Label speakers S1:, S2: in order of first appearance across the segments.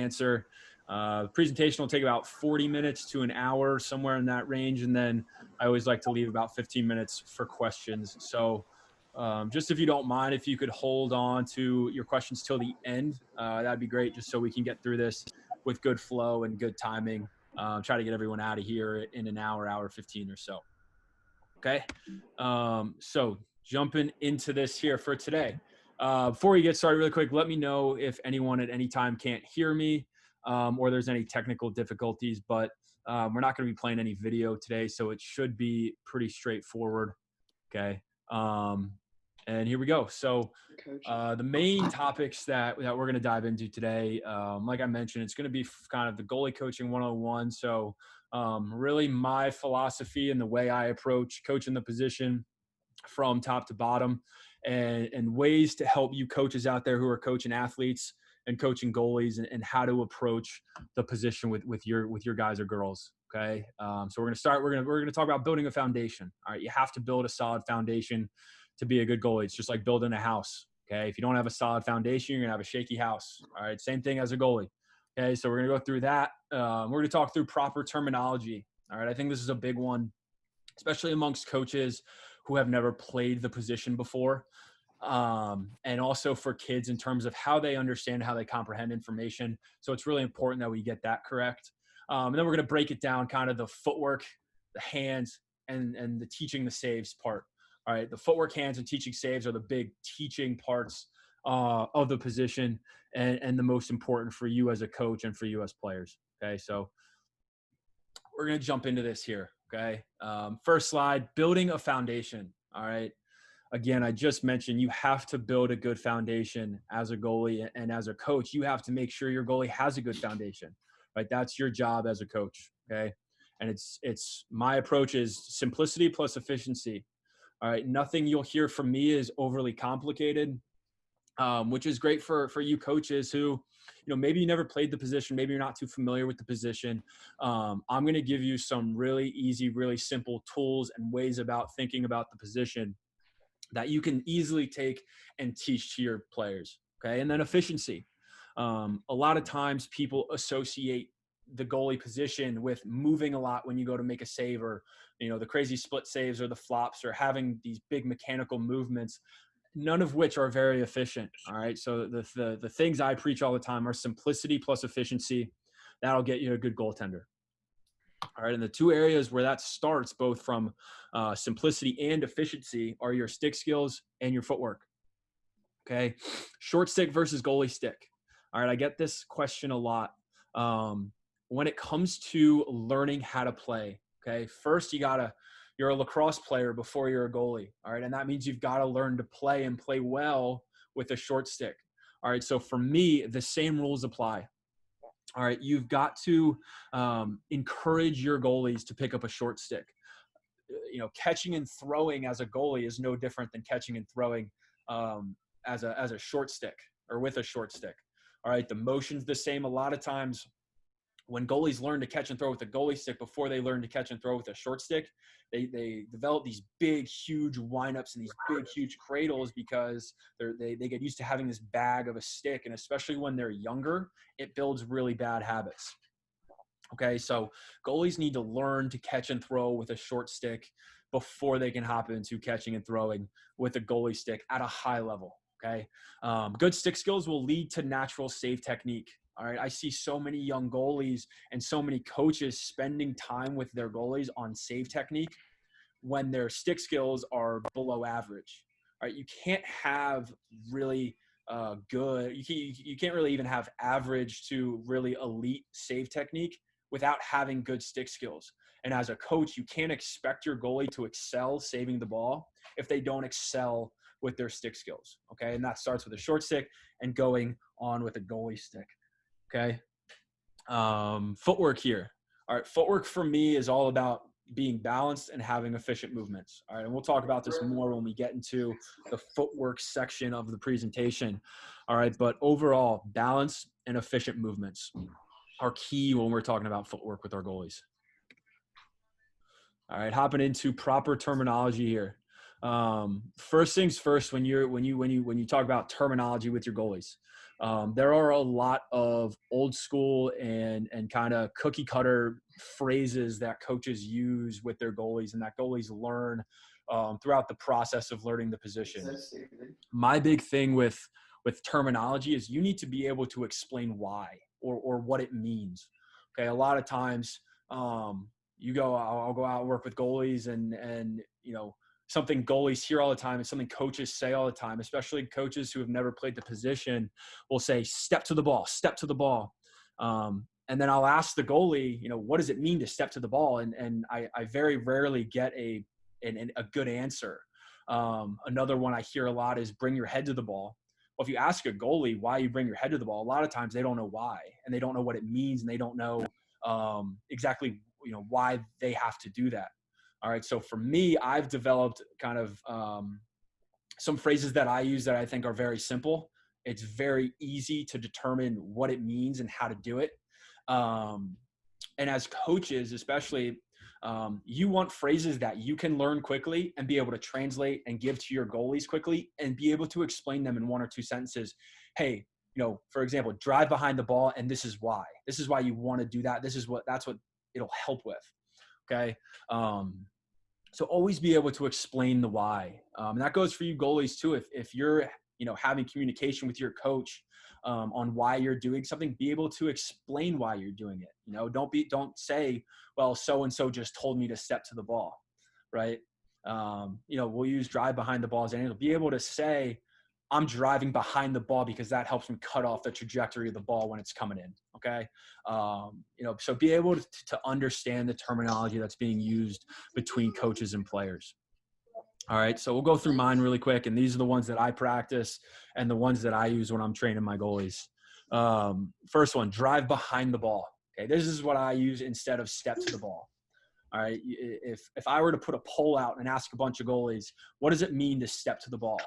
S1: answer. The presentation will take about 40 minutes to an hour, somewhere in that range. And then I always like to leave about 15 minutes for questions. So just if you don't mind, if you could hold on to your questions till the end, that'd be great, just so we can get through this with good flow and good timing. Try to get everyone out of here in an hour 15 or so. Okay. So jumping into this here for today. Before we get started really quick, let me know if anyone at any time can't hear me or there's any technical difficulties, but we're not going to be playing any video today, so it should be pretty straightforward. Okay. And here we go. So the main topics that we're going to dive into today, like I mentioned, it's going to be kind of the goalie coaching 101. So really my philosophy and the way I approach coaching the position from top to bottom, and ways to help you coaches out there who are coaching athletes and coaching goalies, and how to approach the position with your guys or girls. Okay. So we're going to talk about building a foundation. All right. You have to build a solid foundation to be a good goalie. It's just like building a house. Okay. If you don't have a solid foundation, you're going to have a shaky house. All right. Same thing as a goalie. Okay. So we're going to go through that. We're going to talk through proper terminology. All right. I think this is a big one, especially amongst coaches who have never played the position before. And also for kids in terms of how they understand, how they comprehend information. So it's really important that we get that correct. And then we're going to break it down, kind of the footwork, the hands, and the teaching the saves part. All right. The footwork, hands, and teaching saves are the big teaching parts of the position, and the most important for you as a coach and for you as players. Okay. So we're going to jump into this here. Okay. First slide, building a foundation. All right. Again, I just mentioned you have to build a good foundation as a goalie, and as a coach, you have to make sure your goalie has a good foundation, right? That's your job as a coach. Okay. And it's my approach is simplicity plus efficiency. All right. Nothing you'll hear from me is overly complicated, which is great for you coaches who, maybe you never played the position. Maybe you're not too familiar with the position. I'm going to give you some really easy, really simple tools and ways about thinking about the position that you can easily take and teach to your players. Okay. And then efficiency. A lot of times people associate the goalie position with moving a lot when you go to make a save, or, the crazy split saves or the flops, or having these big mechanical movements, none of which are very efficient. All right. So the things I preach all the time are simplicity plus efficiency. That'll get you a good goaltender. All right. And the two areas where that starts, both from simplicity and efficiency, are your stick skills and your footwork. Okay. Short stick versus goalie stick. All right. I get this question a lot. When it comes to learning how to play, okay, first you're a lacrosse player before you're a goalie. All right. And that means you've got to learn to play and play well with a short stick. All right. So for me, the same rules apply. All right. You've got to encourage your goalies to pick up a short stick. Catching and throwing as a goalie is no different than catching and throwing as a short stick, or with a short stick. All right. The motion's the same. A lot of times when goalies learn to catch and throw with a goalie stick before they learn to catch and throw with a short stick, they develop these big, huge windups and these big, huge cradles, because they get used to having this bag of a stick. And especially when they're younger, it builds really bad habits. Okay, so goalies need to learn to catch and throw with a short stick before they can hop into catching and throwing with a goalie stick at a high level. Okay, good stick skills will lead to natural save technique. All right, I see so many young goalies and so many coaches spending time with their goalies on save technique when their stick skills are below average. All right, you can't have really good. You can't really even have average to really elite save technique without having good stick skills. And as a coach, you can't expect your goalie to excel saving the ball if they don't excel with their stick skills. Okay, and that starts with a short stick and going on with a goalie stick. Okay. Footwork here. All right. Footwork for me is all about being balanced and having efficient movements. All right. And we'll talk about this more when we get into the footwork section of the presentation. All right. But overall, balance and efficient movements are key when we're talking about footwork with our goalies. All right. Hopping into proper terminology here. First things first, when you talk about terminology with your goalies. There are a lot of old school and kind of cookie cutter phrases that coaches use with their goalies and that goalies learn throughout the process of learning the position. My big thing with terminology is you need to be able to explain why or what it means. Okay. A lot of times, I'll go out and work with goalies and, something goalies hear all the time and something coaches say all the time, especially coaches who have never played the position, will say, step to the ball, step to the ball. And then I'll ask the goalie, what does it mean to step to the ball? And I very rarely get a good answer. Another one I hear a lot is bring your head to the ball. Well, if you ask a goalie why you bring your head to the ball, a lot of times they don't know why, and they don't know what it means, and they don't know exactly why they have to do that. All right. So for me, I've developed kind of some phrases that I use that I think are very simple. It's very easy to determine what it means and how to do it. And as coaches, especially, you want phrases that you can learn quickly and be able to translate and give to your goalies quickly and be able to explain them in 1 or 2 sentences. Hey, for example, drive behind the ball. And this is why you want to do that. That's what it'll help with. Okay. So always be able to explain the why. And that goes for you goalies too. If you're, having communication with your coach on why you're doing something, be able to explain why you're doing it. Don't say, well, so-and-so just told me to step to the ball. Right. We'll use drive behind the ball as an example. Be able to say, I'm driving behind the ball because that helps me cut off the trajectory of the ball when it's coming in. Okay. So be able to understand the terminology that's being used between coaches and players. All right. So we'll go through mine really quick. And these are the ones that I practice and the ones that I use when I'm training my goalies. First one, drive behind the ball. Okay. This is what I use instead of step to the ball. All right. If I were to put a poll out and ask a bunch of goalies, what does it mean to step to the ball?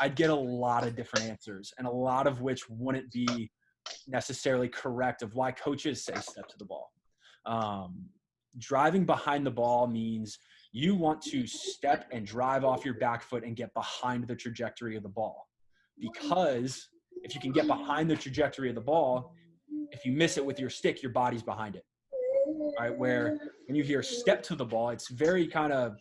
S1: I'd get a lot of different answers, and a lot of which wouldn't be necessarily correct of why coaches say step to the ball. Driving behind the ball means you want to step and drive off your back foot and get behind the trajectory of the ball. Because if you can get behind the trajectory of the ball, if you miss it with your stick, your body's behind it. All right. Where when you hear step to the ball, it's very kind of,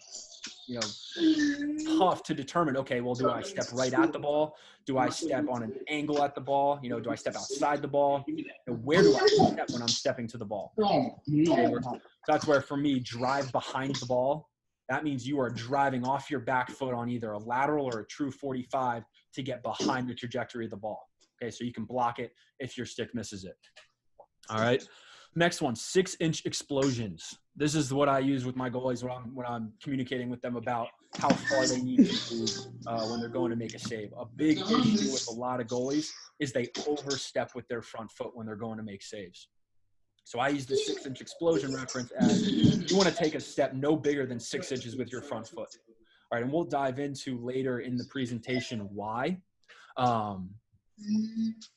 S1: tough to determine, okay, well, do I step right at the ball? Do I step on an angle at the ball? Do I step outside the ball? Where do I step when I'm stepping to the ball? Okay, so that's where, for me, drive behind the ball. That means you are driving off your back foot on either a lateral or a true 45 to get behind the trajectory of the ball. Okay, so you can block it if your stick misses it. All right. Next one, 6-inch explosions. This is what I use with my goalies when I'm communicating with them about how far they need to move when they're going to make a save. A big issue with a lot of goalies is they overstep with their front foot when they're going to make saves. So I use the 6-inch explosion reference as you want to take a step no bigger than 6 inches with your front foot. All right, and we'll dive into later in the presentation why.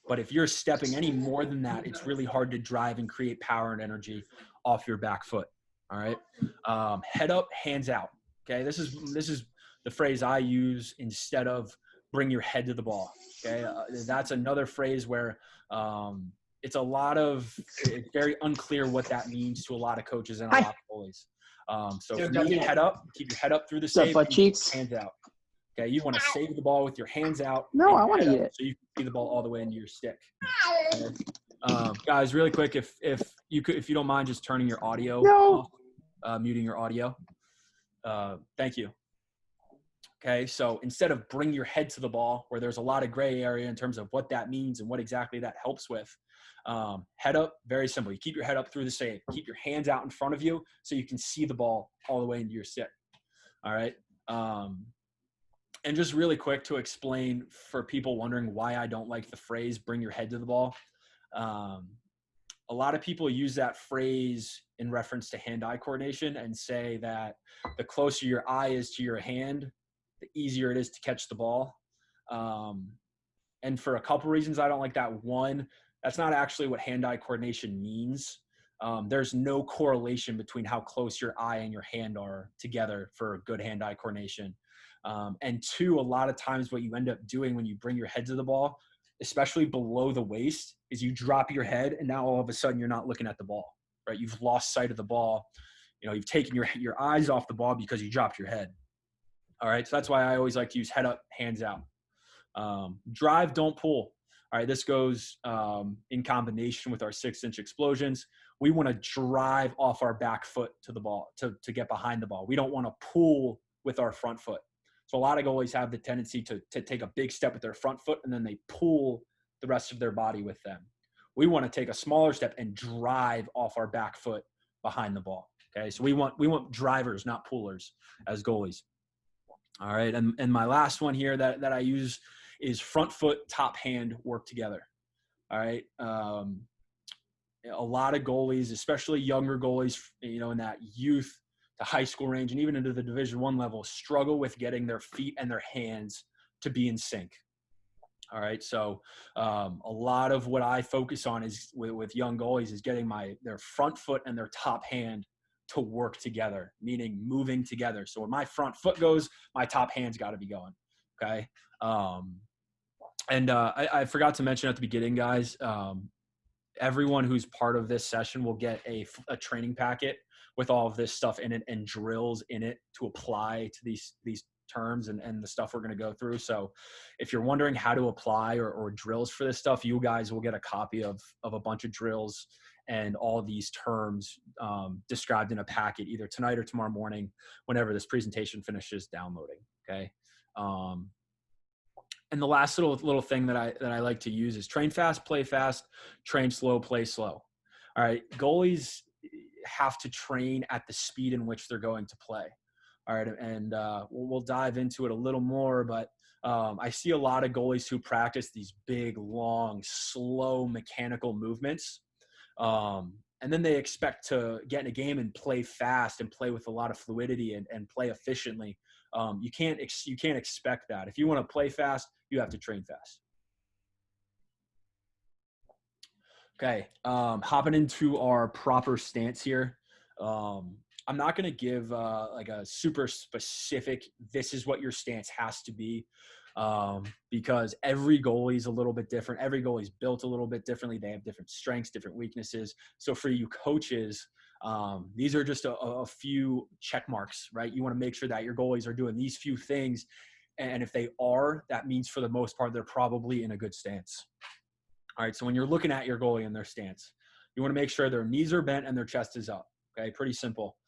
S1: But if you're stepping any more than that, it's really hard to drive and create power and energy off your back foot. All right. Head up, hands out. Okay. This is the phrase I use instead of bring your head to the ball. Okay. That's another phrase where it's very unclear what that means to a lot of coaches and a lot of goalies. So for me, head up, keep your head up through the save, hands out. Okay, you want to save the ball with your hands out.
S2: No, I want to eat it.
S1: So you can see the ball all the way into your stick. Okay. Guys, really quick, if you don't mind just turning your audio off, muting your audio. Thank you. Okay, so instead of bring your head to the ball, where there's a lot of gray area in terms of what that means and what exactly that helps with, head up, very simple. You keep your head up through the save. Keep your hands out in front of you so you can see the ball all the way into your stick. All right. And just really quick to explain for people wondering why I don't like the phrase bring your head to the ball. A lot of people use that phrase in reference to hand-eye coordination and say that the closer your eye is to your hand, the easier it is to catch the ball. And for a couple reasons, I don't like that. One, that's not actually what hand-eye coordination means. There's no correlation between how close your eye and your hand are together for good hand-eye coordination. And two, a lot of times what you end up doing when you bring your head to the ball, especially below the waist, is you drop your head and now all of a sudden you're not looking at the ball, right? You've lost sight of the ball. You've taken your eyes off the ball because you dropped your head. All right. So that's why I always like to use head up, hands out. Drive, don't pull. All right. This goes in combination with our 6-inch explosions. We want to drive off our back foot to the ball to get behind the ball. We don't want to pull with our front foot. So a lot of goalies have the tendency to take a big step with their front foot and then they pull the rest of their body with them. We want to take a smaller step and drive off our back foot behind the ball. Okay. So we want drivers, not pullers as goalies. All right. And my last one here that I use is front foot, top hand work together. All right. A lot of goalies, especially younger goalies, in that youth to high school range and even into the Division I level, struggle with getting their feet and their hands to be in sync. All right. So a lot of what I focus on is with young goalies is getting their front foot and their top hand to work together, meaning moving together. So when my front foot goes, my top hand's got to be going. Okay. I forgot to mention at the beginning, guys, everyone who's part of this session will get a training packet with all of this stuff in it and drills in it to apply to these terms and the stuff we're going to go through. So if you're wondering how to apply or drills for this stuff, you guys will get a copy of a bunch of drills and all these terms described in a packet either tonight or tomorrow morning, whenever this presentation finishes downloading. Okay. And the last little thing that I like to use is train fast, play fast, train slow, play slow. All right. Goalies have to train at the speed in which they're going to play. All right. And we'll dive into it a little more, but I see a lot of goalies who practice these big, long, slow mechanical movements. And then they expect to get in a game and play fast and play with a lot of fluidity and play efficiently. You can't expect that. If you want to play fast, you have to train fast. Okay. Hopping into our proper stance here. I'm not going to give like a super specific, this is what your stance has to be, because every goalie is a little bit different. Every goalie is built a little bit differently. They have different strengths, different weaknesses. So for you coaches, these are just a few check marks, right? You want to make sure that your goalies are doing these few things. And if they are, that means for the most part, they're probably in a good stance. All right. So when you're looking at your goalie and their stance, you want to make sure their knees are bent and their chest is up. Okay. Pretty simple.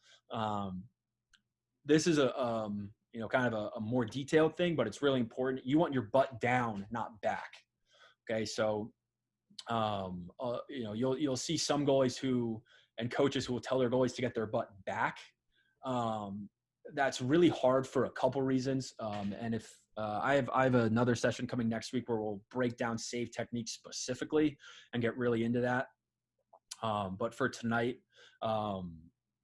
S1: This is kind of a more detailed thing, but it's really important. You want your butt down, not back. Okay. So, you'll see some goalies and coaches who will tell their goalies to get their butt back. That's really hard for a couple reasons. And if I have another session coming next week where we'll break down save techniques specifically and get really into that. But for tonight,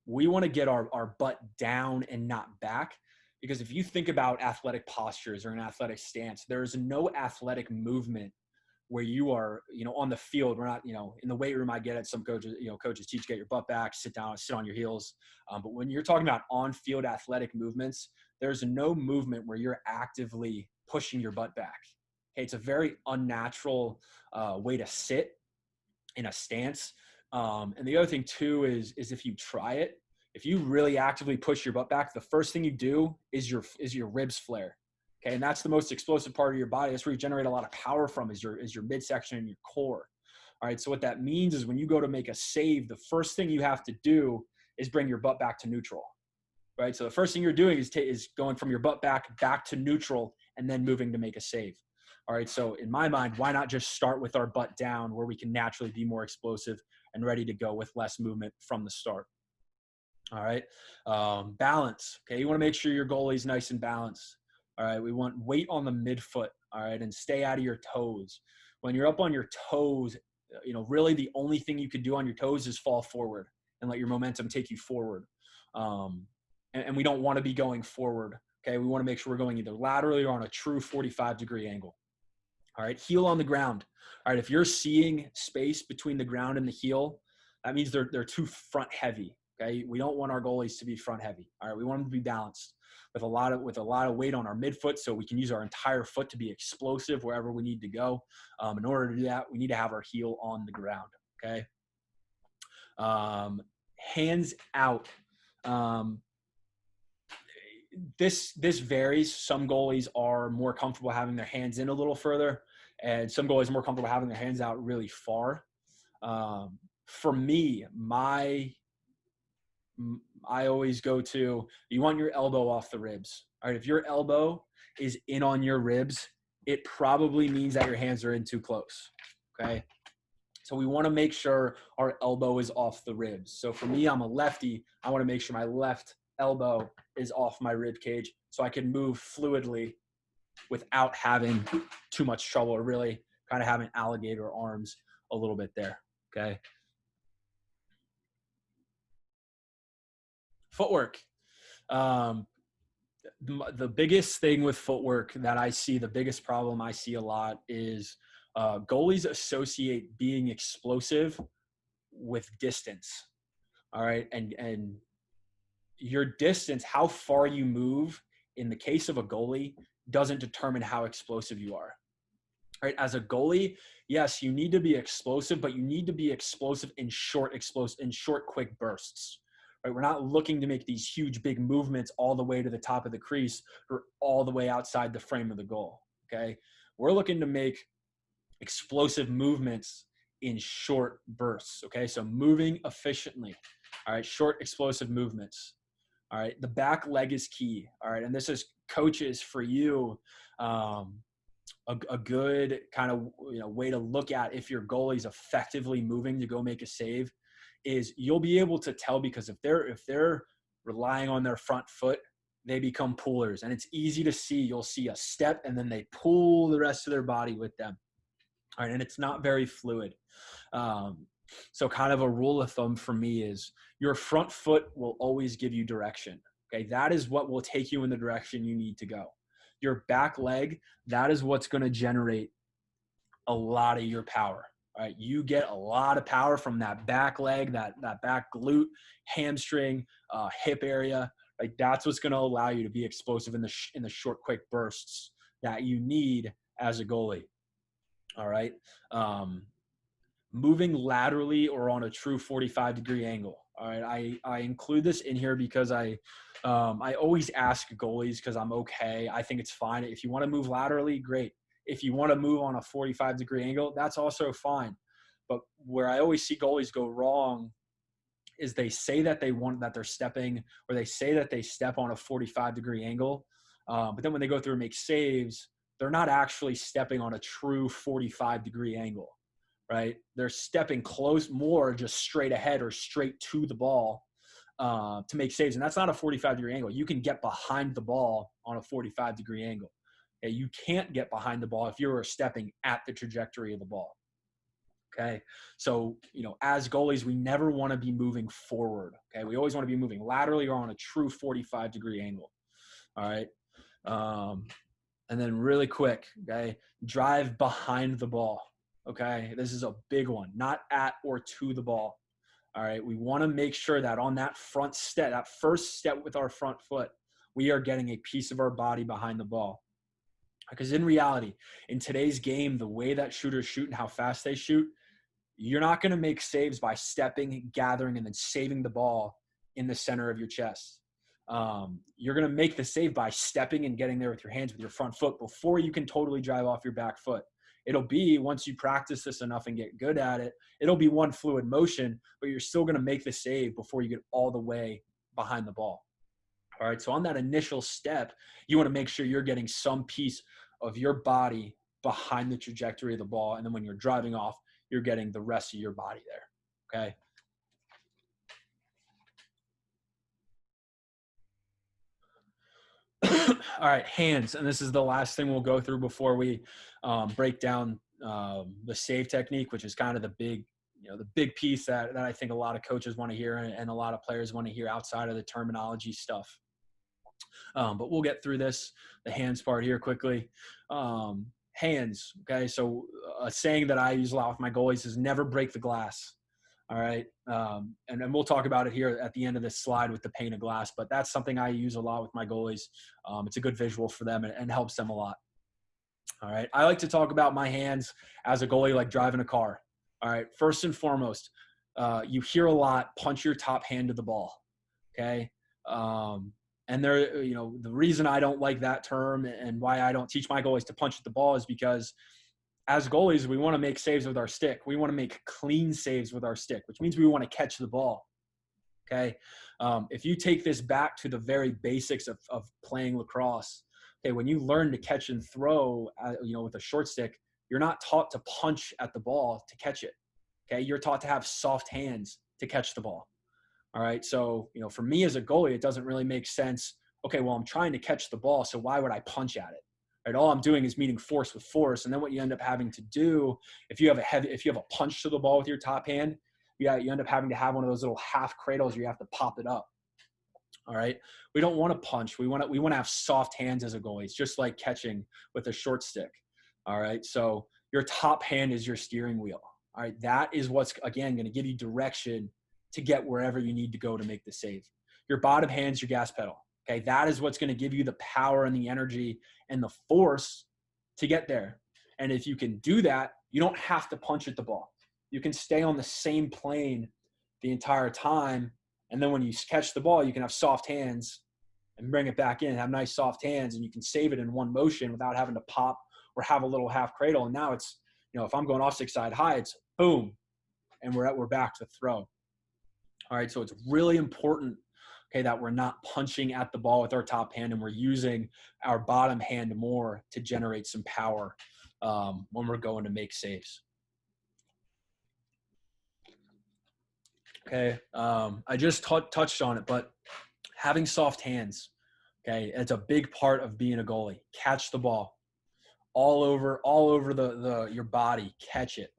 S1: we want to get our butt down and not back, because if you think about athletic postures or an athletic stance, there's no athletic movement where you are, on the field. We're not, in the weight room. I get it. Some coaches teach, get your butt back, sit down, sit on your heels. But when you're talking about on-field athletic movements, there's no movement where you're actively pushing your butt back. Okay. It's a very unnatural way to sit in a stance. And the other thing too is if you try it, if you really actively push your butt back, the first thing you do is your ribs flare. Okay. And that's the most explosive part of your body. That's where you generate a lot of power from is your midsection and your core. All right. So what that means is when you go to make a save, the first thing you have to do is bring your butt back to neutral. Right. So the first thing you're doing is going from your butt back to neutral and then moving to make a save. All right. So in my mind, why not just start with our butt down where we can naturally be more explosive and ready to go with less movement from the start. All right. Balance. Okay. You want to make sure your goalie's nice and balanced. All right. We want weight on the midfoot. All right. And stay out of your toes. When you're up on your toes, really the only thing you can do on your toes is fall forward and let your momentum take you forward. And we don't want to be going forward. Okay. We want to make sure we're going either laterally or on a true 45-degree angle. All right. Heel on the ground. All right. If you're seeing space between the ground and the heel, that means they're too front heavy. Okay. We don't want our goalies to be front heavy. All right. We want them to be balanced with a lot of weight on our midfoot, so we can use our entire foot to be explosive wherever we need to go. In order to do that, we need to have our heel on the ground. Okay. Hands out. This varies. Some goalies are more comfortable having their hands in a little further, and some goalies are more comfortable having their hands out really far. For me, I always go to, you want your elbow off the ribs. All right. If your elbow is in on your ribs, it probably means that your hands are in too close. Okay. So we want to make sure our elbow is off the ribs. So for me, I'm a lefty. I want to make sure my left elbow is off my rib cage so I can move fluidly without having too much trouble, or really kind of having alligator arms a little bit there. Okay. Footwork. The biggest thing with footwork that I see, the biggest problem I see a lot is goalies associate being explosive with distance. All right. And your distance, how far you move in the case of a goalie, doesn't determine how explosive you are. Right? As a goalie, yes, you need to be explosive, but you need to be explosive in short, quick bursts. Right? We're not looking to make these huge, big movements all the way to the top of the crease or all the way outside the frame of the goal. Okay, we're looking to make explosive movements in short bursts. Okay, so moving efficiently. All right, short, explosive movements. All right, the back leg is key. All right, and this is coaches for you. A good kind of way to look at if your goalie's effectively moving to go make a save is you'll be able to tell, because if they're relying on their front foot, they become pullers, and it's easy to see. You'll see a step and then they pull the rest of their body with them. All right, and it's not very fluid. So kind of a rule of thumb for me is your front foot will always give you direction. Okay, that is what will take you in the direction you need to go. Your back leg, that is what's going to generate a lot of your power. All right, you get a lot of power from that back leg, that back glute, hamstring, hip area. Right, that's what's going to allow you to be explosive in the short, quick bursts that you need as a goalie. All right. Moving laterally or on a true 45-degree angle. All right. I include this in here because I always ask goalies, because I'm okay. I think it's fine. If you want to move laterally, great. If you want to move on a 45-degree angle, that's also fine. But where I always see goalies go wrong is they say that they're stepping, or they say that they step on a 45-degree angle. But then when they go through and make saves, they're not actually stepping on a true 45-degree angle. Right? They're stepping close, more just straight ahead or straight to the ball to make saves. And that's not a 45-degree angle. You can get behind the ball on a 45-degree angle. Okay? You can't get behind the ball if you're stepping at the trajectory of the ball. Okay. So, as goalies, we never want to be moving forward. Okay. We always want to be moving laterally or on a true 45-degree angle. All right. And then really quick, okay, drive behind the ball. Okay, this is a big one, not at or to the ball. All right, we want to make sure that on that front step, that first step with our front foot, we are getting a piece of our body behind the ball. Because in reality, in today's game, the way that shooters shoot and how fast they shoot, you're not going to make saves by stepping, gathering, and then saving the ball in the center of your chest. You're going to make the save by stepping and getting there with your hands, with your front foot, before you can totally drive off your back foot. It'll be, once you practice this enough and get good at it, it'll be one fluid motion, but you're still going to make the save before you get all the way behind the ball. All right, so on that initial step, you want to make sure you're getting some piece of your body behind the trajectory of the ball, and then when you're driving off, you're getting the rest of your body there, okay? All right, hands, and this is the last thing we'll go through before we break down the save technique, which is kind of the big piece that I think a lot of coaches want to hear and a lot of players want to hear outside of the terminology stuff. But we'll get through the hands part here quickly. Hands, okay, so a saying that I use a lot with my goalies is never break the glass. All right. And we'll talk about it here at the end of this slide with the pane of glass, but that's something I use a lot with my goalies. It's a good visual for them and helps them a lot. All right. I like to talk about my hands as a goalie, like driving a car. All right. First and foremost, you hear a lot, punch your top hand to the ball. Okay. And there, the reason I don't like that term and why I don't teach my goalies to punch at the ball is because as goalies, we want to make saves with our stick. We want to make clean saves with our stick, which means we want to catch the ball. Okay. If you take this back to the very basics of playing lacrosse, okay, when you learn to catch and throw, with a short stick, you're not taught to punch at the ball to catch it. Okay. You're taught to have soft hands to catch the ball. All right. So, for me as a goalie, it doesn't really make sense. Okay. Well, I'm trying to catch the ball. So why would I punch at it? Right. All I'm doing is meeting force with force. And then what you end up having to do, if you have a punch to the ball with your top hand, you end up having to have one of those little half cradles where you have to pop it up. All right. We don't want to punch. We want to have soft hands as a goalie. It's just like catching with a short stick. All right. So your top hand is your steering wheel. All right. That is what's, again, going to give you direction to get wherever you need to go to make the save. Your bottom hand's your gas pedal. Okay. That is what's going to give you the power and the energy and the force to get there. And if you can do that, you don't have to punch at the ball. You can stay on the same plane the entire time. And then when you catch the ball, you can have soft hands and bring it back in, have nice soft hands, and you can save it in one motion without having to pop or have a little half cradle. And now it's, if I'm going off 6-side high, it's boom, and we're back to throw. All right, so it's really important, okay, that we're not punching at the ball with our top hand and we're using our bottom hand more to generate some power when we're going to make saves. Okay, I just touched on it, but having soft hands, okay, it's a big part of being a goalie. Catch the ball all over your body, catch it.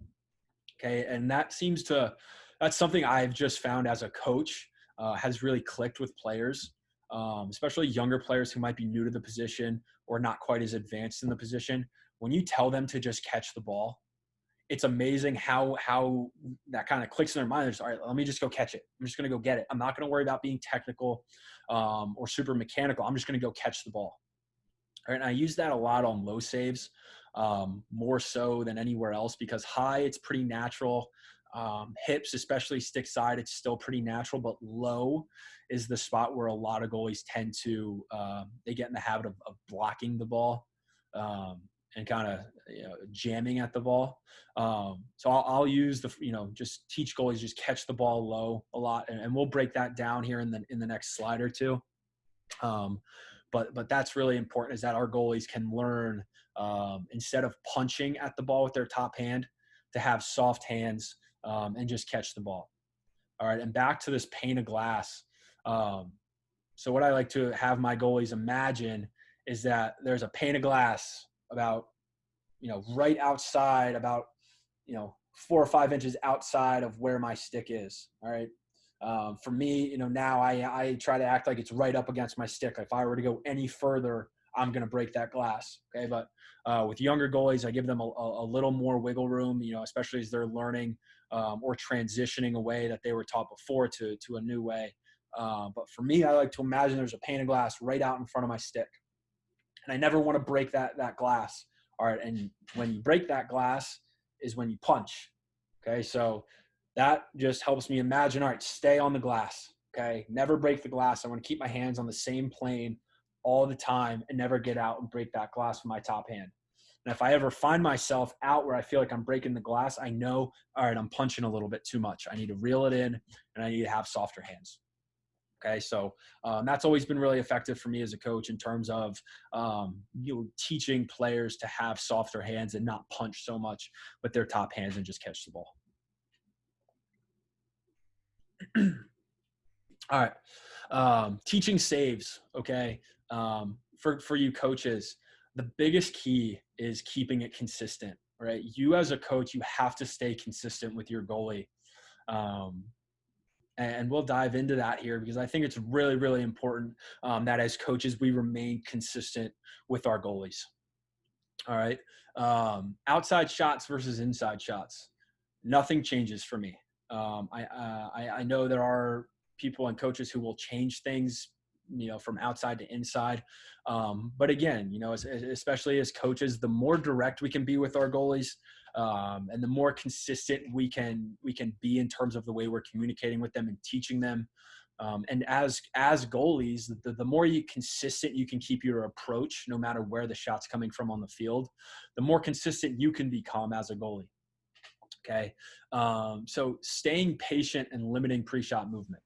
S1: Okay, and that's something I've just found as a coach has really clicked with players, especially younger players who might be new to the position or not quite as advanced in the position. When you tell them to just catch the ball, it's amazing how that kind of clicks in their mind. They're just, all right, let me just go catch it. I'm just going to go get it. I'm not going to worry about being technical or super mechanical. I'm just going to go catch the ball. All right, and I use that a lot on low saves, more so than anywhere else, because high, it's pretty natural. Hips, especially stick side, it's still pretty natural, but low is the spot where a lot of goalies tend to, they get in the habit of blocking the ball. And kind of jamming at the ball. So I'll use just teach goalies just catch the ball low a lot, and we'll break that down here in the next slide or two. But that's really important, is that our goalies can learn instead of punching at the ball with their top hand, to have soft hands and just catch the ball. All right, and back to this pane of glass. So what I like to have my goalies imagine is that there's a pane of glass about, right outside, about, 4 or 5 inches outside of where my stick is. All right. For me, now I try to act like it's right up against my stick. If I were to go any further, I'm going to break that glass. Okay. But with younger goalies, I give them a little more wiggle room, especially as they're learning or transitioning a way that they were taught before to a new way. But for me, I like to imagine there's a pane of glass right out in front of my stick. And I never want to break that glass. All right. And when you break that glass is when you punch. Okay. So that just helps me imagine, all right, stay on the glass. Okay. Never break the glass. I want to keep my hands on the same plane all the time and never get out and break that glass with my top hand. And if I ever find myself out where I feel like I'm breaking the glass, I know, all right, I'm punching a little bit too much. I need to reel it in and I need to have softer hands. Okay, so that's always been really effective for me as a coach in terms of teaching players to have softer hands and not punch so much with their top hands and just catch the ball. All right, teaching saves. Okay, for you coaches, the biggest key is keeping it consistent. Right, you as a coach, you have to stay consistent with your goalie. And we'll dive into that here because I think it's really, really important that as coaches, we remain consistent with our goalies. All right. Outside shots versus inside shots. Nothing changes for me. I know there are people and coaches who will change things, from outside to inside. But again, especially as coaches, the more direct we can be with our goalies, and the more consistent we can be in terms of the way we're communicating with them and teaching them. And as goalies, the more consistent you can keep your approach, no matter where the shot's coming from on the field, the more consistent you can become as a goalie. Okay. So staying patient and limiting pre-shot movement.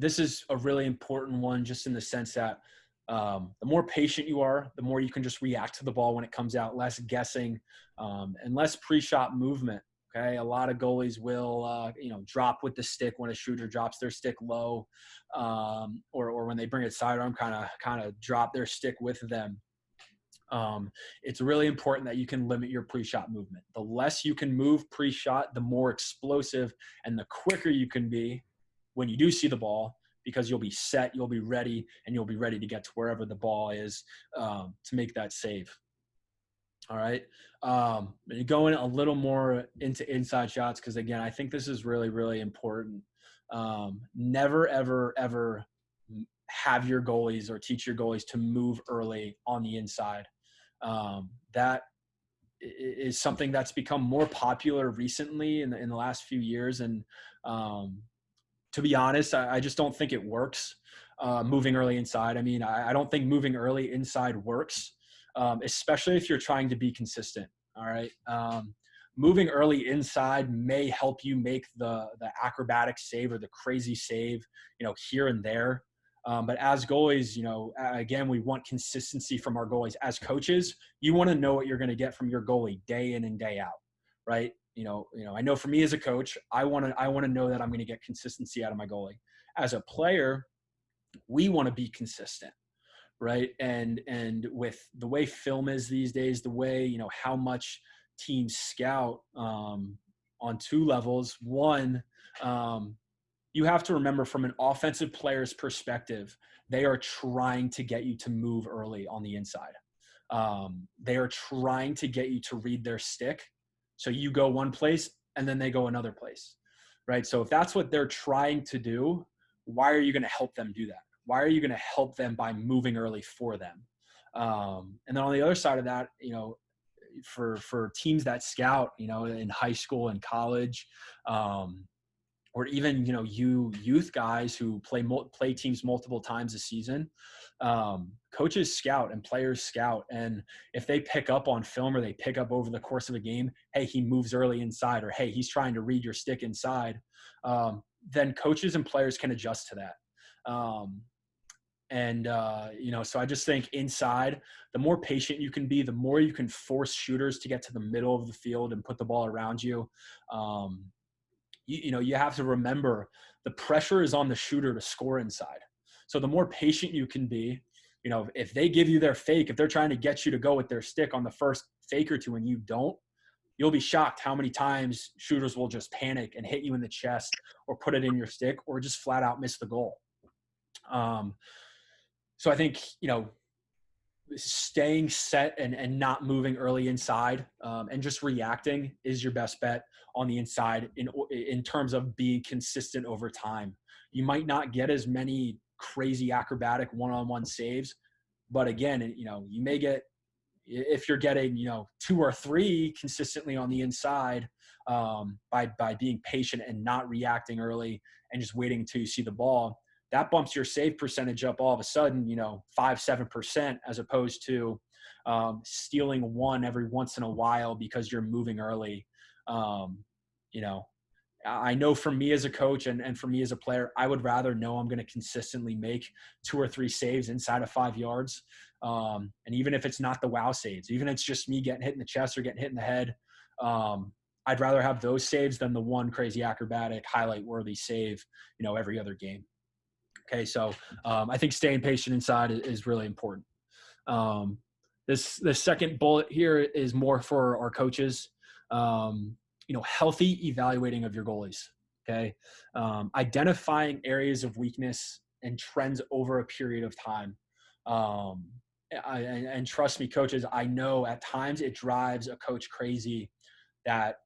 S1: This is a really important one, just in the sense that the more patient you are, the more you can just react to the ball when it comes out, less guessing, and less pre-shot movement. Okay. A lot of goalies will, drop with the stick when a shooter drops their stick low, or when they bring it sidearm, kind of drop their stick with them. It's really important that you can limit your pre-shot movement. The less you can move pre-shot, the more explosive and the quicker you can be when you do see the ball, because you'll be set, you'll be ready, and you'll be ready to get to wherever the ball is, to make that save. All right. Going a little more into inside shots, because again, I think this is really, really important. Never, ever, ever have your goalies or teach your goalies to move early on the inside. That is something that's become more popular recently in the last few years. And to be honest, I just don't think it works, moving early inside. I mean, I don't think moving early inside works, especially if you're trying to be consistent. All right. Moving early inside may help you make the acrobatic save or the crazy save, here and there. But as goalies, again, we want consistency from our goalies. As coaches, you want to know what you're going to get from your goalie day in and day out, right? I know for me as a coach, I want to know that I'm going to get consistency out of my goalie. As a player, we want to be consistent, right? And with the way film is these days, the way, how much teams scout, on two levels. One, you have to remember, from an offensive player's perspective, they are trying to get you to move early on the inside. They are trying to get you to read their stick. So you go one place and then they go another place, right? So if that's what they're trying to do, why are you going to help them do that? Why are you going to help them by moving early for them? And then on the other side of that, for teams that scout, in high school and college, or even, you youth guys who play teams multiple times a season, coaches scout and players scout. And if they pick up on film, or they pick up over the course of a game, hey, he moves early inside, or hey, he's trying to read your stick inside, then coaches and players can adjust to that. So I just think inside, the more patient you can be, the more you can force shooters to get to the middle of the field and put the ball around you. You have to remember, the pressure is on the shooter to score inside. So the more patient you can be, if they give you their fake, if they're trying to get you to go with their stick on the first fake or two and you don't, you'll be shocked how many times shooters will just panic and hit you in the chest, or put it in your stick, or just flat out miss the goal. So I think, staying set and not moving early inside, and just reacting is your best bet on the inside in terms of being consistent over time. You might not get as many crazy acrobatic one-on-one saves, but again, you may get, if you're getting, 2 or 3 consistently on the inside, by being patient and not reacting early and just waiting until you see the ball, that bumps your save percentage up all of a sudden, 5-7%, as opposed to stealing one every once in a while because you're moving early. I know for me as a coach and for me as a player, I would rather know I'm going to consistently make 2 or 3 saves inside of 5 yards. And even if it's not the wow saves, even if it's just me getting hit in the chest or getting hit in the head, I'd rather have those saves than the one crazy acrobatic highlight worthy save, every other game. Okay. So I think staying patient inside is really important. The second bullet here is more for our coaches. Healthy evaluating of your goalies. Okay. Identifying areas of weakness and trends over a period of time. And trust me, coaches, I know at times it drives a coach crazy that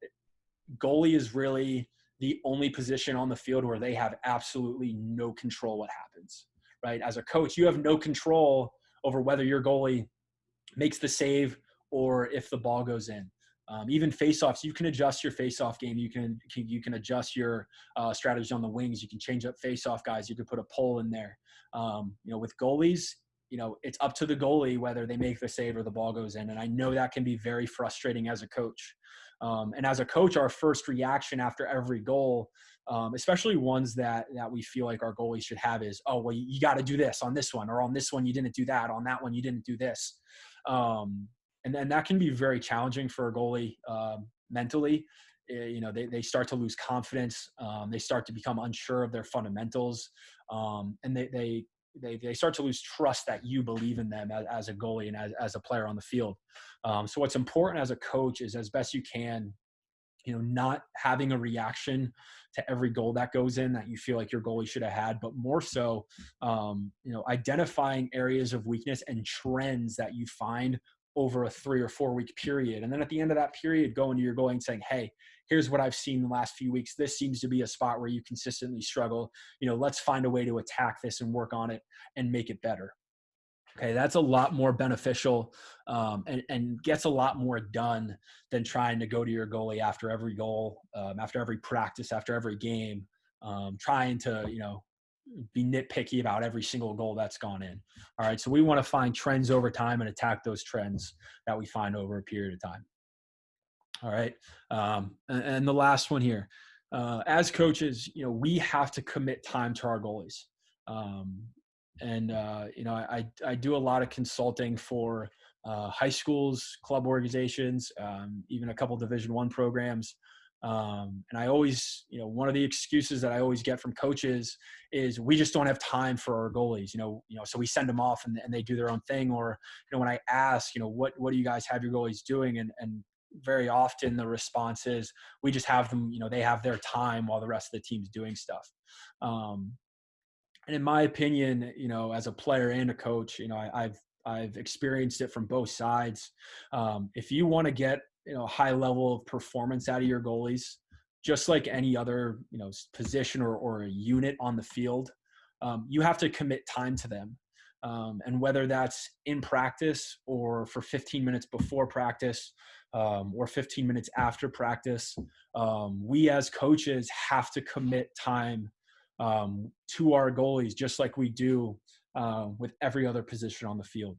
S1: goalie is really the only position on the field where they have absolutely no control what happens, right? As a coach, you have no control over whether your goalie makes the save or if the ball goes in. Even faceoffs, you can adjust your faceoff game. You can adjust your strategy on the wings. You can change up faceoff guys. You could put a pole in there. With goalies, it's up to the goalie whether they make the save or the ball goes in. And I know that can be very frustrating as a coach. And as a coach, our first reaction after every goal, especially ones that we feel like our goalie should have, is, oh, well, you got to do this on this one, or on this one you didn't do that, on that one you didn't do this. And then that can be very challenging for a goalie mentally. They start to lose confidence. They start to become unsure of their fundamentals, and they start to lose trust that you believe in them as a goalie and as a player on the field. So what's important as a coach is, as best you can, not having a reaction to every goal that goes in that you feel like your goalie should have had, but more so, identifying areas of weakness and trends that you find over a 3 or 4 week period. And then at the end of that period, going to your goalie and saying, hey, here's what I've seen the last few weeks. This seems to be a spot where you consistently struggle. Let's find a way to attack this and work on it and make it better. Okay, that's a lot more beneficial and gets a lot more done than trying to go to your goalie after every goal, after every practice, after every game, trying to, be nitpicky about every single goal that's gone in. All right, so we want to find trends over time and attack those trends that we find over a period of time. All right, and the last one here, as coaches, we have to commit time to our goalies. I do a lot of consulting for high schools, club organizations, even a couple Division I programs. And I always, one of the excuses that I always get from coaches is we just don't have time for our goalies, so we send them off and they do their own thing. Or, when I ask, what do you guys have your goalies doing? And very often the response is, we just have them, they have their time while the rest of the team's doing stuff. And in my opinion, as a player and a coach, I've experienced it from both sides. If you want to get, a high level of performance out of your goalies, just like any other, position or a unit on the field, you have to commit time to them. And whether that's in practice or for 15 minutes before practice, or 15 minutes after practice, we as coaches have to commit time to our goalies, just like we do with every other position on the field.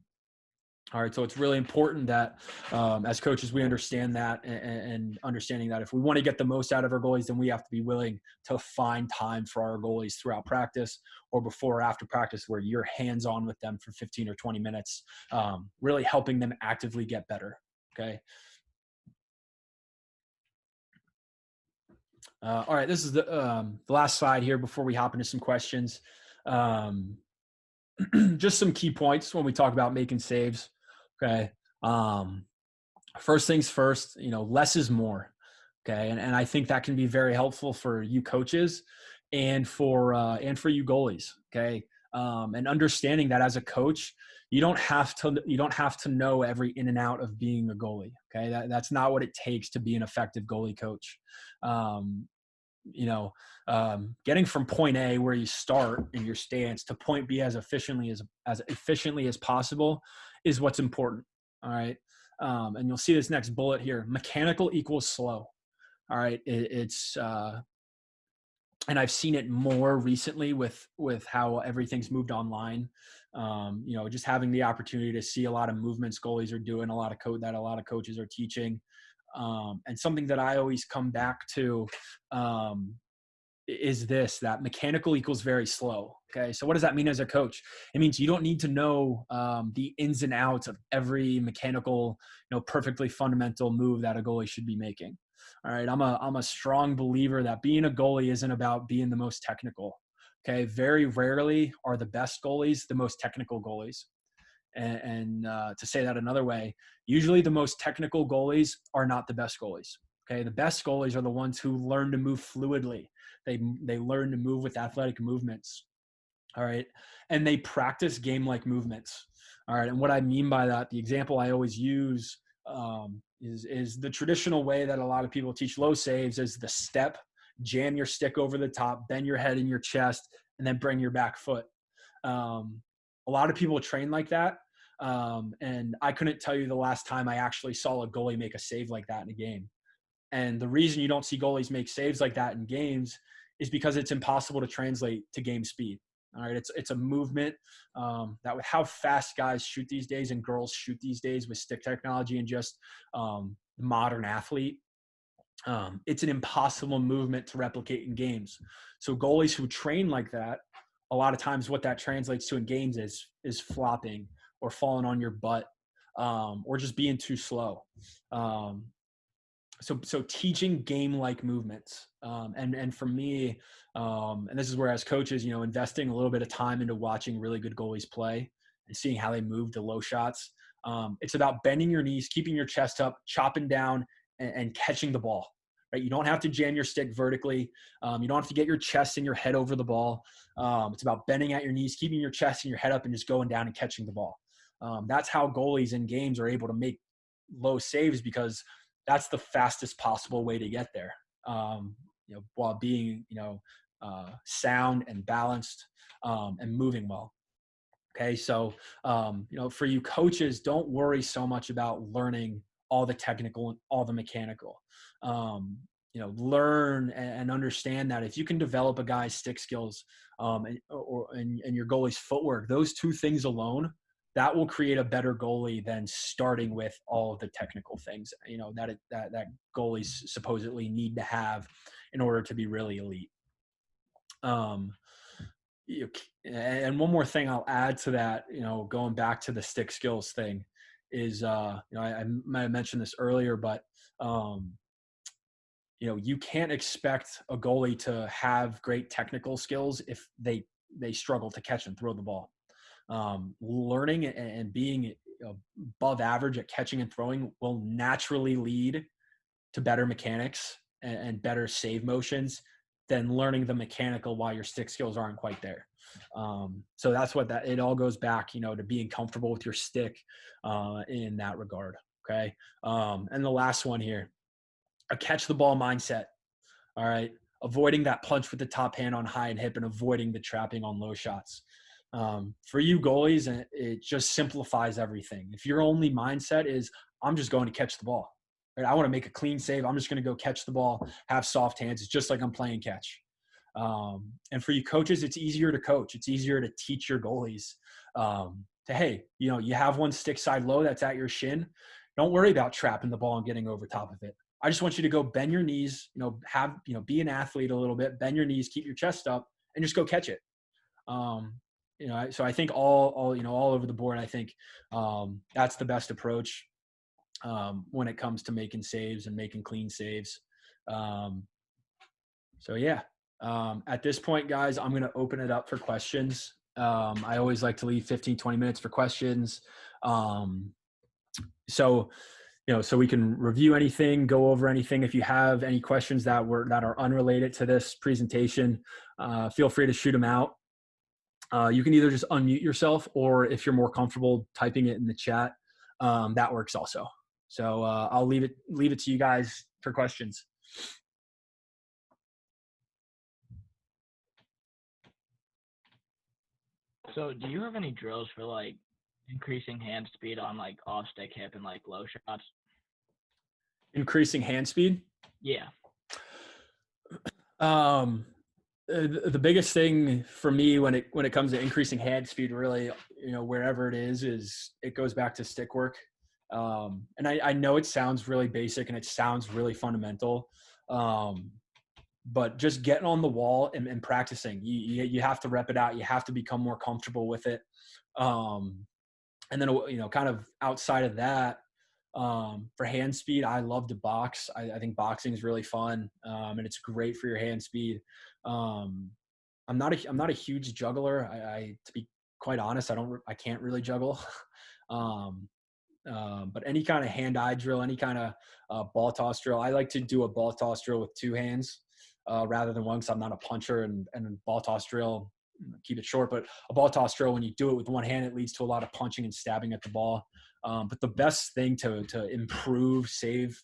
S1: All right, so it's really important that as coaches, we understand that, and understanding that if we want to get the most out of our goalies, then we have to be willing to find time for our goalies throughout practice or before or after practice, where you're hands-on with them for 15 or 20 minutes, really helping them actively get better, okay? All right, this is the last slide here before we hop into some questions. Just some key points when we talk about making saves. Okay. First things first, less is more. Okay. And I think that can be very helpful for you coaches and for you goalies. Okay. And understanding that as a coach, you don't have to know every in and out of being a goalie. Okay. That's not what it takes to be an effective goalie coach. Getting from point A, where you start in your stance, to point B as efficiently as possible is what's important. All right. And you'll see this next bullet here. Mechanical equals slow. All right. And I've seen it more recently with how everything's moved online. Just having the opportunity to see a lot of movements goalies are doing, a lot of coaches are teaching. And something that I always come back to is that mechanical equals very slow. Okay. So what does that mean as a coach? It means you don't need to know the ins and outs of every mechanical, perfectly fundamental move that a goalie should be making. All right. I'm a strong believer that being a goalie isn't about being the most technical. Okay. Very rarely are the best goalies the most technical goalies. And to say that another way, usually the most technical goalies are not the best goalies. Okay. The best goalies are the ones who learn to move fluidly. They learn to move with athletic movements. All right. And they practice game-like movements. All right. And what I mean by that, the example I always use, is the traditional way that a lot of people teach low saves is the step, jam your stick over the top, bend your head in your chest, and then bring your back foot. A lot of people train like that. And I couldn't tell you the last time I actually saw a goalie make a save like that in a game. And the reason you don't see goalies make saves like that in games is because it's impossible to translate to game speed. All right, it's a movement that with how fast guys shoot these days and girls shoot these days with stick technology and just modern athlete, it's an impossible movement to replicate in games. So goalies who train like that, a lot of times what that translates to in games is flopping or falling on your butt or just being too slow. So teaching game-like movements, and for me, and this is where as coaches, investing a little bit of time into watching really good goalies play and seeing how they move to low shots. It's about bending your knees, keeping your chest up, chopping down, and catching the ball. Right? You don't have to jam your stick vertically. You don't have to get your chest and your head over the ball. It's about bending at your knees, keeping your chest and your head up, and just going down and catching the ball. That's how goalies in games are able to make low saves, because that's the fastest possible way to get there, while being, sound and balanced and moving well. Okay. So, for you coaches, don't worry so much about learning all the technical and all the mechanical. Learn and understand that if you can develop a guy's stick skills and your goalie's footwork, those two things alone, that will create a better goalie than starting with all of the technical things, that goalies supposedly need to have in order to be really elite. And one more thing I'll add to that, going back to the stick skills thing is, I might have mentioned this earlier, but, you can't expect a goalie to have great technical skills if they struggle to catch and throw the ball. Learning and being above average at catching and throwing will naturally lead to better mechanics and better save motions than learning the mechanical while your stick skills aren't quite there. So that's what it all goes back, to being comfortable with your stick in that regard. Okay. And the last one here, a catch the ball mindset. All right. Avoiding that punch with the top hand on high and hip and avoiding the trapping on low shots. For you goalies, it just simplifies everything. If your only mindset is, I'm just going to catch the ball, right? I want to make a clean save. I'm just going to go catch the ball, have soft hands. It's just like I'm playing catch. And for you coaches, it's easier to coach. It's easier to teach your goalies hey, you have one stick side low that's at your shin. Don't worry about trapping the ball and getting over top of it. I just want you to go bend your knees, be an athlete a little bit, bend your knees, keep your chest up, and just go catch it. So I think all over the board, I think that's the best approach when it comes to making saves and making clean saves. At this point, guys, I'm going to open it up for questions. I always like to leave 15, 20 minutes for questions. So we can review anything, go over anything. If you have any questions that are unrelated to this presentation, feel free to shoot them out. You can either just unmute yourself, or if you're more comfortable typing it in the chat, that works also. So I'll leave it to you guys for questions.
S2: So do you have any drills for like increasing hand speed on like off stick, hip, and like low shots?
S1: Increasing hand speed?
S2: Yeah.
S1: The biggest thing for me when it comes to increasing hand speed, really, wherever it is it goes back to stick work. And I know it sounds really basic and it sounds really fundamental, but just getting on the wall and practicing, you have to rep it out. You have to become more comfortable with it. And then, kind of outside of that, for hand speed, I love to box. I think boxing is really fun, and it's great for your hand speed. I'm not a huge juggler. To be quite honest, I can't really juggle. But any kind of hand-eye drill, any kind of ball toss drill, I like to do a ball toss drill with two hands rather than one, because I'm not a puncher, and ball toss drill, keep it short, but a ball toss drill, when you do it with one hand, it leads to a lot of punching and stabbing at the ball. But the best thing to improve, save,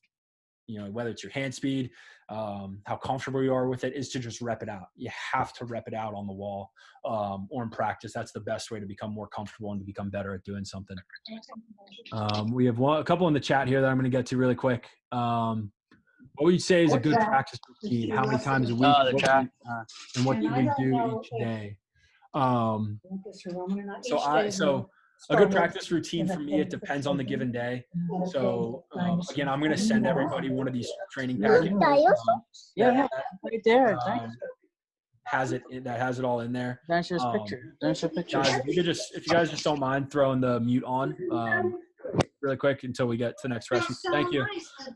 S1: whether it's your hand speed, how comfortable you are with it, is to just rep it out. You have to rep it out on the wall, or in practice. That's the best way to become more comfortable and to become better at doing something. We have a couple in the chat here that I'm going to get to really quick. What would you say is a good practice routine? How many times a week?
S2: Oh, the chat.
S1: And what do we do each day? So a good practice routine for me, it depends on the given day. So again, I'm going to send everybody one of these training packets.
S3: Right there.
S1: That has it all in there.
S3: That's your picture. That's your picture.
S1: Guys, if you guys just don't mind throwing the mute on really quick until we get to the next question. Thank you.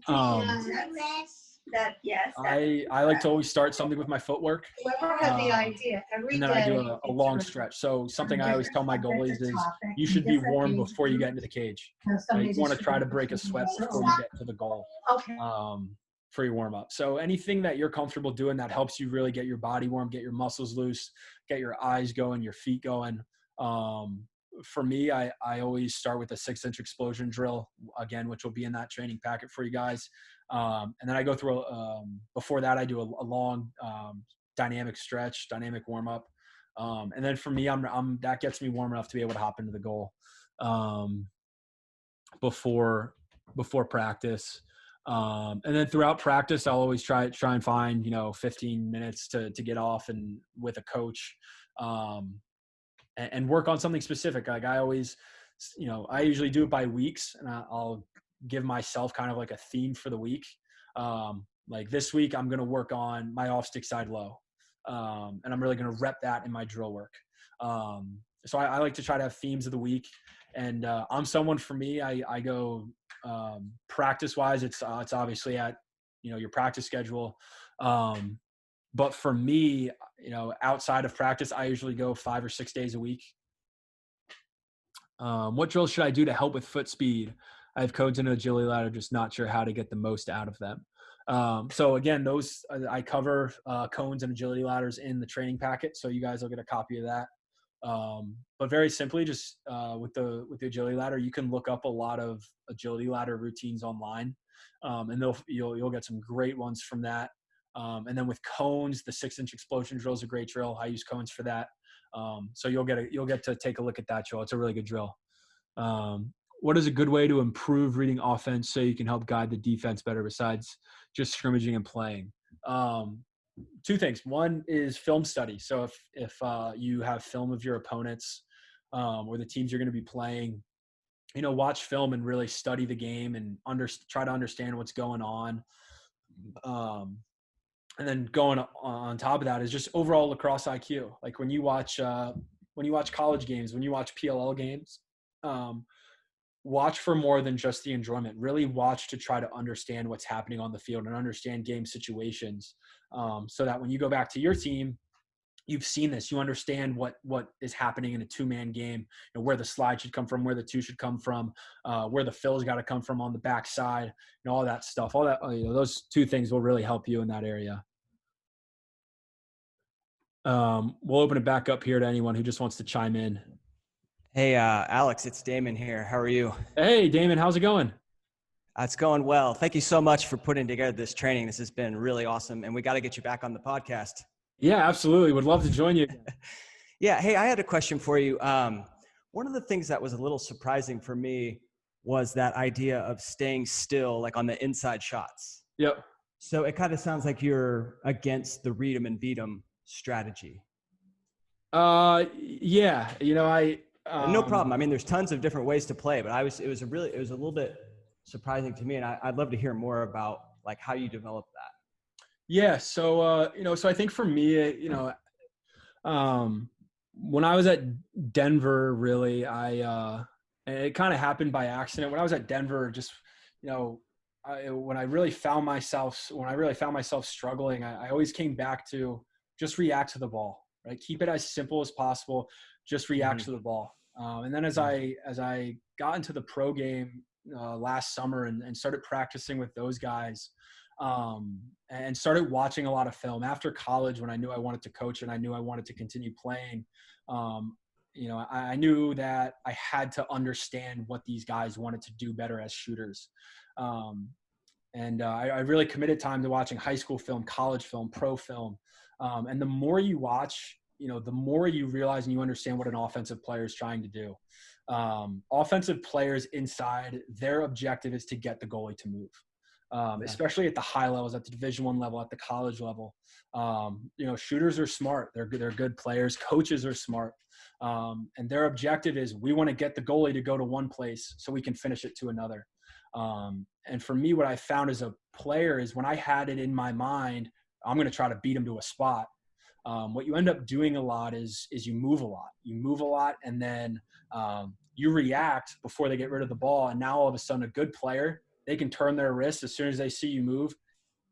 S1: I like to always start something with my footwork. And then I do a long stretch. So something I always tell my goalies is you should be warm before you get into the cage. You want to try to break a sweat before you get to the goal for your warm up. So anything that you're comfortable doing that helps you really get your body warm, get your muscles loose, get your eyes going, your feet going. For me, I always start with a 6-inch explosion drill, again, which will be in that training packet for you guys. And then I go through, before that, I do a long dynamic stretch, dynamic warm up. And then for me, that gets me warm enough to be able to hop into the goal before practice. And then throughout practice, I'll always try and find, 15 minutes to get off and with a coach, and work on something specific. Like I always, I usually do it by weeks, and I'll give myself kind of like a theme for the week. Like this week, I'm going to work on my off stick side low. And I'm really going to rep that in my drill work. So I like to try to have themes of the week. And I'm someone, for me, I go practice wise. It's obviously at, your practice schedule. But for me, outside of practice, I usually go 5 or 6 days a week. What drills should I do to help with foot speed? I have codes in an agility ladder, just not sure how to get the most out of them. So again, those I cover cones and agility ladders in the training packet, so you guys will get a copy of that. But very simply, just with the agility ladder, you can look up a lot of agility ladder routines online, and you'll get some great ones from that. And then with cones, the 6-inch explosion drill is a great drill. I use cones for that. So you'll get to take a look at that drill. It's a really good drill. What is a good way to improve reading offense so you can help guide the defense better besides just scrimmaging and playing? 2 things. One is film study. So if you have film of your opponents or the teams you're going to be playing, watch film and really study the game and try to understand what's going on. And then going on top of that is just overall lacrosse IQ. Like when you watch college games, when you watch PLL games, watch for more than just the enjoyment. Really watch to try to understand what's happening on the field and understand game situations, so that when you go back to your team, you've seen this. You understand what is happening in a 2-man game, where the slide should come from, where the 2 should come from, where the fill's got to come from on the backside, all that stuff. All that, those 2 things will really help you in that area. We'll open it back up here to anyone who just wants to chime in.
S4: Hey, Alex, it's Damon here. How are you?
S1: Hey, Damon, how's it going?
S4: It's going well. Thank you so much for putting together this training. This has been really awesome, and we got to get you back on the podcast.
S1: Yeah, absolutely. Would love to join you.
S4: Yeah. Hey, I had a question for you. One of the things that was a little surprising for me was that idea of staying still, like on the inside shots.
S1: Yep.
S4: So it kind of sounds like you're against the read 'em and beat 'em strategy.
S1: Yeah.
S4: No problem. I mean, there's tons of different ways to play, but it was a little bit surprising to me, and I'd love to hear more about like how you developed that.
S1: Yeah. So, so I think for me, when I was at Denver, really, it kind of happened by accident. When I was at Denver, just, when I really found myself struggling, I always came back to just react to the ball, right? Keep it as simple as possible. Just react to the ball. And then as I got into the pro game last summer and started practicing with those guys, and started watching a lot of film after college when I knew I wanted to coach and I knew I wanted to continue playing. I knew that I had to understand what these guys wanted to do better as shooters. I really committed time to watching high school film, college film, pro film. And the more you watch, the more you realize and you understand what an offensive player is trying to do. Offensive players inside, their objective is to get the goalie to move, especially at the high levels, at the Division I level, at the college level. Shooters are smart. They're good players. Coaches are smart. And their objective is we want to get the goalie to go to one place so we can finish it to another. And for me, what I found as a player is when I had it in my mind, I'm going to try to beat him to a spot. What you end up doing a lot is you move a lot. You move a lot, and then you react before they get rid of the ball. And now all of a sudden, a good player, they can turn their wrist as soon as they see you move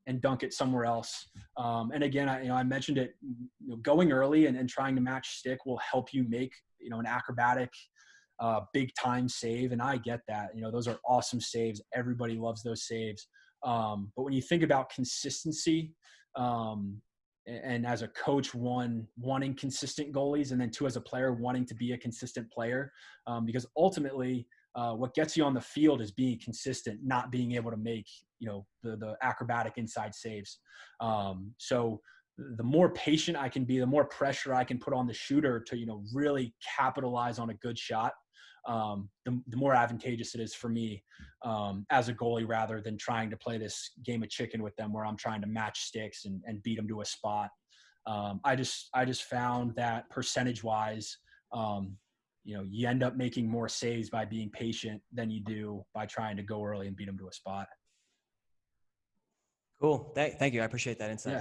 S1: and dunk it somewhere else. And again, I mentioned it. Going early and trying to match stick will help you make an acrobatic, big time save. And I get that. Those are awesome saves. Everybody loves those saves. But when you think about consistency, and as a coach, one, wanting consistent goalies, and then two, as a player, wanting to be a consistent player, because ultimately what gets you on the field is being consistent, not being able to make, the acrobatic inside saves. So the more patient I can be, the more pressure I can put on the shooter to, really capitalize on a good shot, the more advantageous it is for me as a goalie, rather than trying to play this game of chicken with them where I'm trying to match sticks and beat them to a spot. I just found that percentage wise, you end up making more saves by being patient than you do by trying to go early and beat them to a spot.
S4: Cool. Thank you. I appreciate that insight.
S1: Yeah.